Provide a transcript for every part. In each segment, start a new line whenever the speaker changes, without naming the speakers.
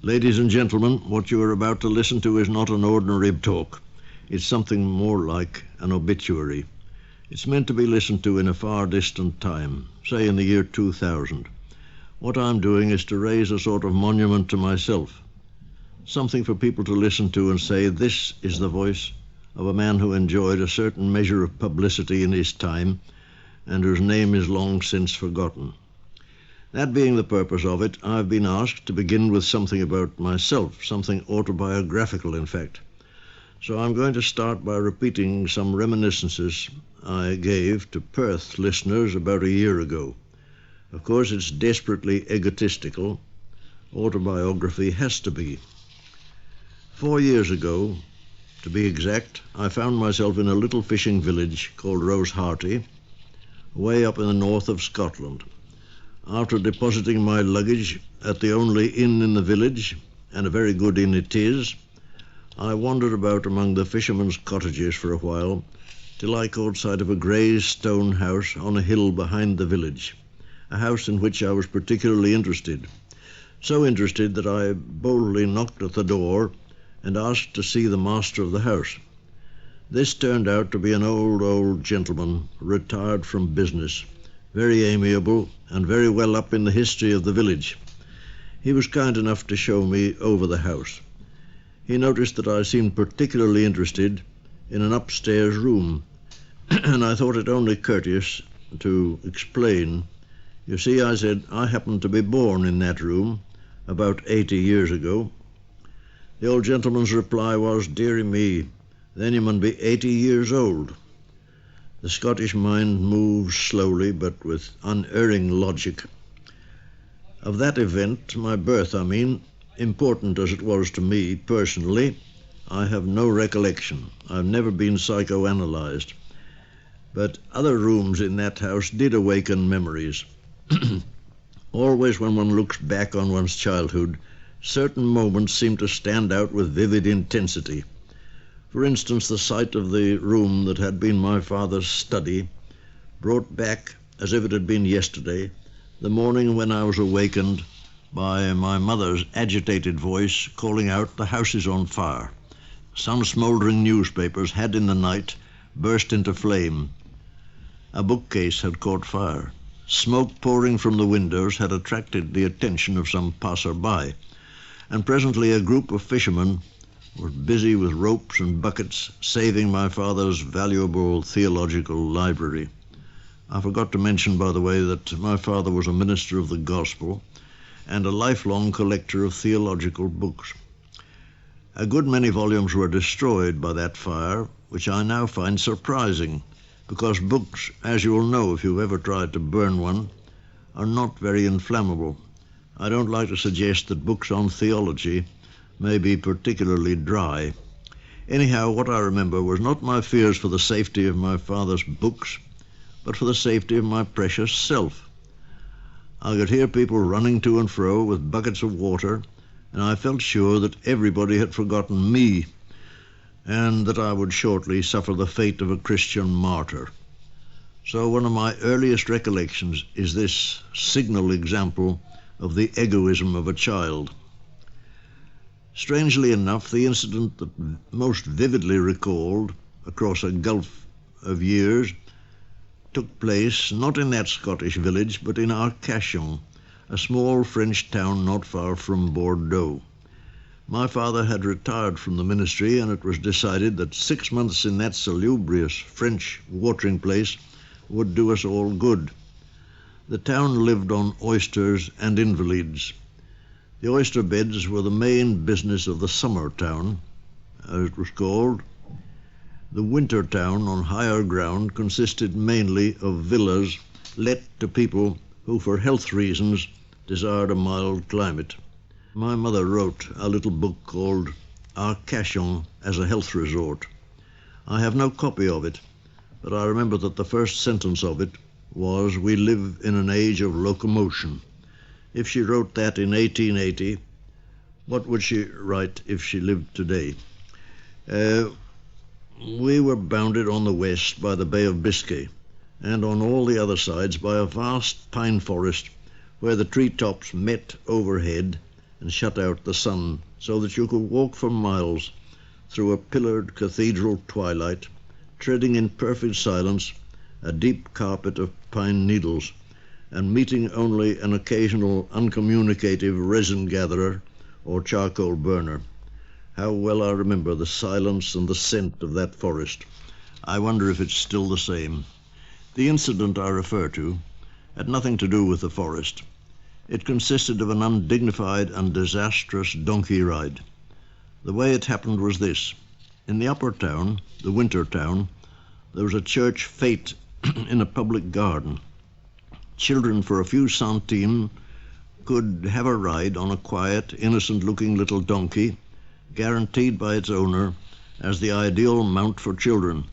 Ladies and gentlemen, what you are about to listen to is not an ordinary talk. It's something more like an obituary. It's meant to be listened to in a far distant time, say in the year 2000. What I'm doing is to raise a sort of monument to myself, something for people to listen to and say, this is the voice of a man who enjoyed a certain measure of publicity in his time and whose name is long since forgotten. That being the purpose of it, I've been asked to begin with something about myself, something autobiographical, in fact. So I'm going to start by repeating some reminiscences I gave to Perth listeners about a year ago. Of course, it's desperately egotistical. Autobiography has to be. 4 years ago, to be exact, I found myself in a little fishing village called Rosehearty, way up in the north of Scotland. After depositing my luggage at the only inn in the village, and a very good inn it is, I wandered about among the fishermen's cottages for a while, till I caught sight of a grey stone house on a hill behind the village, a house in which I was particularly interested. So interested that I boldly knocked at the door and asked to see the master of the house. This turned out to be an old gentleman, retired from business, very amiable and very well up in the history of the village. He was kind enough to show me over the house. He noticed that I seemed particularly interested in an upstairs room, and I thought it only courteous to explain. You see, I said, I happened to be born in that room about 80 years ago. The old gentleman's reply was, "Dearie me, then you mun be 80 years old." The Scottish mind moves slowly but with unerring logic. Of that event, my birth, important as it was to me personally, I have no recollection. I've never been psychoanalyzed. But other rooms in that house did awaken memories. Always when one looks back on one's childhood, certain moments seem to stand out with vivid intensity. For instance, the sight of the room that had been my father's study brought back, as if it had been yesterday, the morning when I was awakened by my mother's agitated voice calling out, "The house is on fire." Some smouldering newspapers had in the night burst into flame. A bookcase had caught fire. Smoke pouring from the windows had attracted the attention of some passer-by, and presently a group of fishermen were busy with ropes and buckets saving my father's valuable theological library. I forgot to mention, by the way, that my father was a minister of the gospel and a lifelong collector of theological books. A good many volumes were destroyed by that fire, which I now find surprising, because books, as you will know if you've ever tried to burn one, are not very inflammable. I don't like to suggest that books on theology may be particularly dry. Anyhow, what I remember was not my fears for the safety of my father's books, but for the safety of my precious self. I could hear people running to and fro with buckets of water, and I felt sure that everybody had forgotten me, and that I would shortly suffer the fate of a Christian martyr. So one of my earliest recollections is this signal example of the egoism of a child. Strangely enough, the incident that most vividly recalled across a gulf of years took place not in that Scottish village, but in Arcachon, a small French town not far from Bordeaux. My father had retired from the ministry, and it was decided that 6 months in that salubrious French watering place would do us all good. The town lived on oysters and invalids. The oyster beds were the main business of the summer town, as it was called. The winter town on higher ground consisted mainly of villas let to people who for health reasons desired a mild climate. My mother wrote a little book called Arcachon as a Health Resort. I have no copy of it, but I remember that the first sentence of it was, "We live in an age of locomotion." If she wrote that in 1880, what would she write if she lived today? We were bounded on the west by the Bay of Biscay, and on all the other sides by a vast pine forest where the treetops met overhead and shut out the sun, so that you could walk for miles through a pillared cathedral twilight, treading in perfect silence a deep carpet of pine needles, and meeting only an occasional uncommunicative resin gatherer or charcoal burner. How well I remember the silence and the scent of that forest. I wonder if it's still the same. The incident I refer to had nothing to do with the forest. It consisted of an undignified and disastrous donkey ride. The way it happened was this. In the upper town, the winter town, there was a church fete in a public garden. Children for a few centimes could have a ride on a quiet, innocent-looking little donkey, guaranteed by its owner as the ideal mount for children.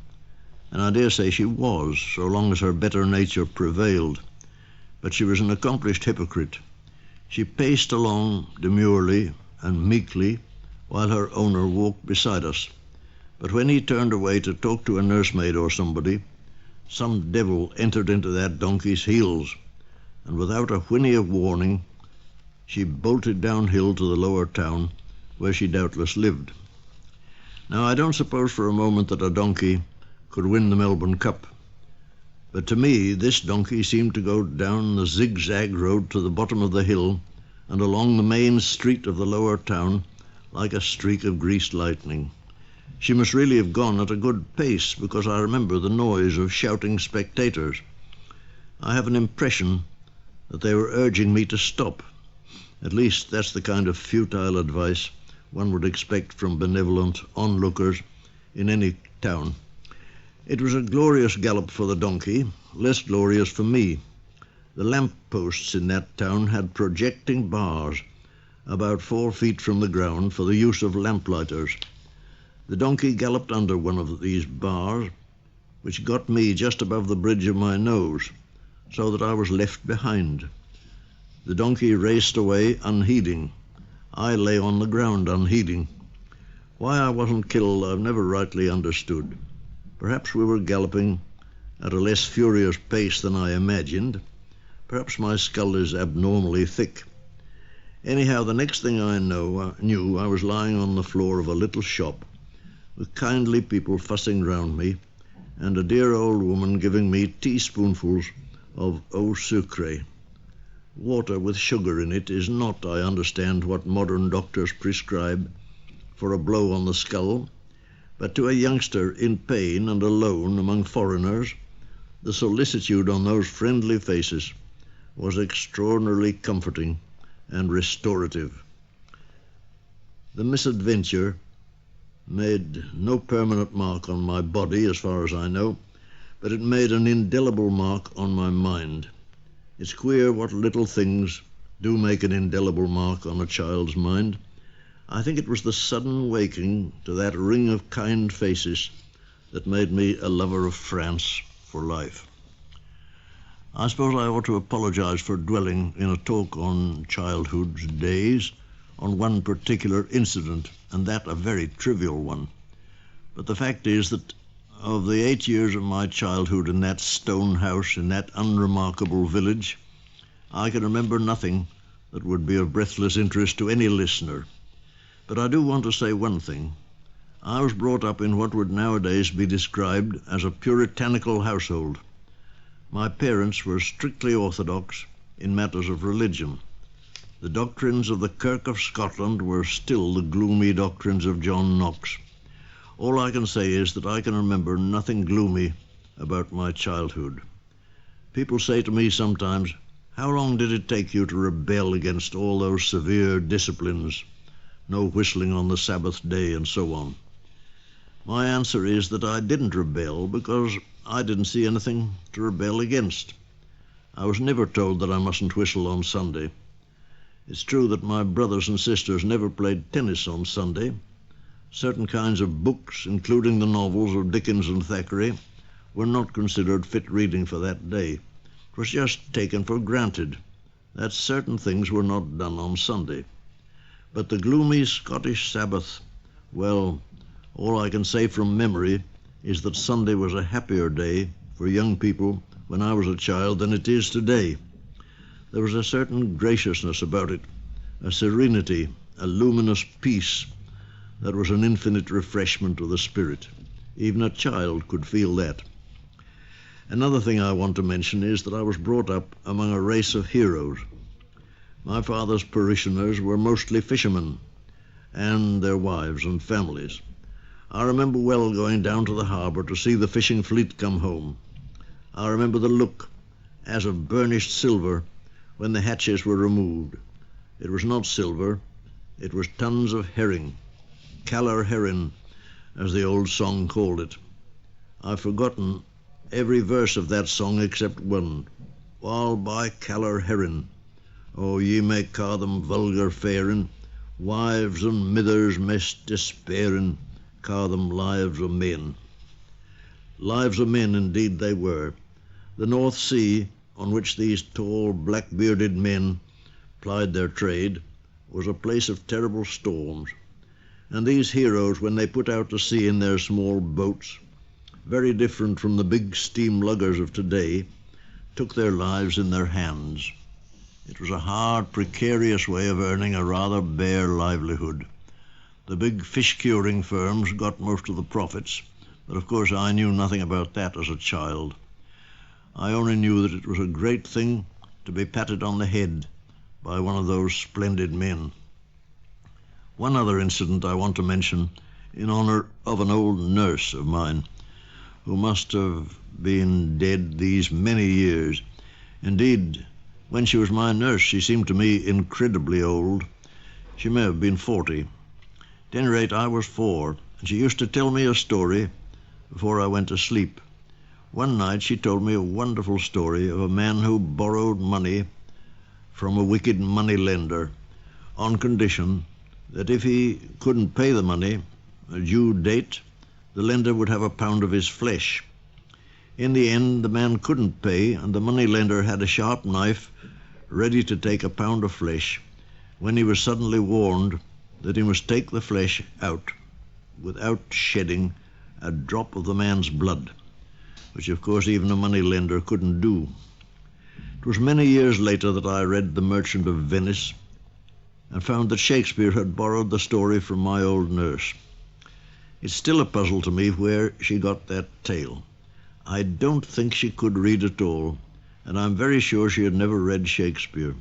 And I dare say she was, so long as her better nature prevailed. But she was an accomplished hypocrite. She paced along demurely and meekly while her owner walked beside us. But when he turned away to talk to a nursemaid or somebody, some devil entered into that donkey's heels, and without a whinny of warning, she bolted downhill to the lower town, where she doubtless lived. Now, I don't suppose for a moment that a donkey could win the Melbourne Cup, but to me this donkey seemed to go down the zigzag road to the bottom of the hill and along the main street of the lower town like a streak of greased lightning. She must really have gone at a good pace, because I remember the noise of shouting spectators. I have an impression that they were urging me to stop. At least that's the kind of futile advice one would expect from benevolent onlookers in any town. It was a glorious gallop for the donkey, less glorious for me. The lamp-posts in that town had projecting bars about 4 feet from the ground for the use of lamplighters. The donkey galloped under one of these bars, which got me just above the bridge of my nose, so that I was left behind. The donkey raced away unheeding. I lay on the ground unheeding. Why I wasn't killed I've never rightly understood. Perhaps we were galloping at a less furious pace than I imagined. Perhaps my skull is abnormally thick. Anyhow, the next thing I knew, I was lying on the floor of a little shop, with kindly people fussing round me, and a dear old woman giving me teaspoonfuls of eau sucrée. Water with sugar in it is not, I understand, what modern doctors prescribe for a blow on the skull, but to a youngster in pain and alone among foreigners, the solicitude on those friendly faces was extraordinarily comforting and restorative. The misadventure made no permanent mark on my body, as far as I know, but it made an indelible mark on my mind. It's queer what little things do make an indelible mark on a child's mind. I think it was the sudden waking to that ring of kind faces that made me a lover of France for life. I suppose I ought to apologize for dwelling in a talk on childhood's days on one particular incident, and that a very trivial one. But the fact is that of the 8 years of my childhood in that stone house in that unremarkable village, I can remember nothing that would be of breathless interest to any listener. But I do want to say one thing. I was brought up in what would nowadays be described as a puritanical household. My parents were strictly orthodox in matters of religion. The doctrines of the Kirk of Scotland were still the gloomy doctrines of John Knox. All I can say is that I can remember nothing gloomy about my childhood. People say to me sometimes, "How long did it take you to rebel against all those severe disciplines? No whistling on the Sabbath day and so on." My answer is that I didn't rebel because I didn't see anything to rebel against. I was never told that I mustn't whistle on Sunday. It's true that my brothers and sisters never played tennis on Sunday. Certain kinds of books, including the novels of Dickens and Thackeray, were not considered fit reading for that day. It was just taken for granted that certain things were not done on Sunday. But the gloomy Scottish Sabbath, well, all I can say from memory is that Sunday was a happier day for young people when I was a child than it is today. There was a certain graciousness about it, a serenity, a luminous peace that was an infinite refreshment to the spirit. Even a child could feel that. Another thing I want to mention is that I was brought up among a race of heroes. My father's parishioners were mostly fishermen and their wives and families. I remember well going down to the harbour to see the fishing fleet come home. I remember the look, as of burnished silver, when the hatches were removed. It was not silver, it was tons of herring, caller herring, as the old song called it. I've forgotten every verse of that song except one. Wall by caller herring, oh, ye may ca' them vulgar faring, wives and mithers mest despairing, ca' them lives o' men. Lives of men indeed they were. The North Sea, on which these tall, black-bearded men plied their trade, was a place of terrible storms. And these heroes, when they put out to sea in their small boats, very different from the big steam luggers of today, took their lives in their hands. It was a hard, precarious way of earning a rather bare livelihood. The big fish-curing firms got most of the profits, but of course I knew nothing about that as a child. I only knew that it was a great thing to be patted on the head by one of those splendid men. One other incident I want to mention in honor of an old nurse of mine who must have been dead these many years. Indeed, when she was my nurse, she seemed to me incredibly old. She may have been 40. At any rate, I was 4, and she used to tell me a story before I went to sleep. One night she told me a wonderful story of a man who borrowed money from a wicked money lender on condition that if he couldn't pay the money, a due date, the lender would have a pound of his flesh. In the end, the man couldn't pay, and the money lender had a sharp knife ready to take a pound of flesh when he was suddenly warned that he must take the flesh out without shedding a drop of the man's blood, which of course even a money lender couldn't do. It was many years later that I read The Merchant of Venice and found that Shakespeare had borrowed the story from my old nurse. It's still a puzzle to me where she got that tale. I don't think she could read at all, and I'm very sure she had never read Shakespeare.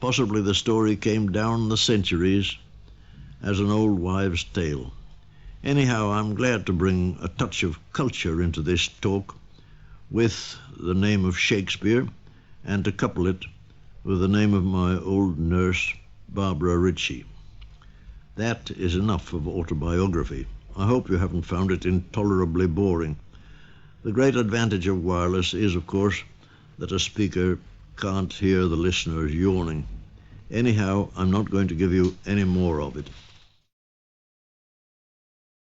Possibly the story came down the centuries as an old wives' tale. Anyhow, I'm glad to bring a touch of culture into this talk with the name of Shakespeare and to couple it with the name of my old nurse, Barbara Ritchie. That is enough of autobiography. I hope you haven't found it intolerably boring. The great advantage of wireless is, of course, that a speaker can't hear the listeners yawning. Anyhow, I'm not going to give you any more of it.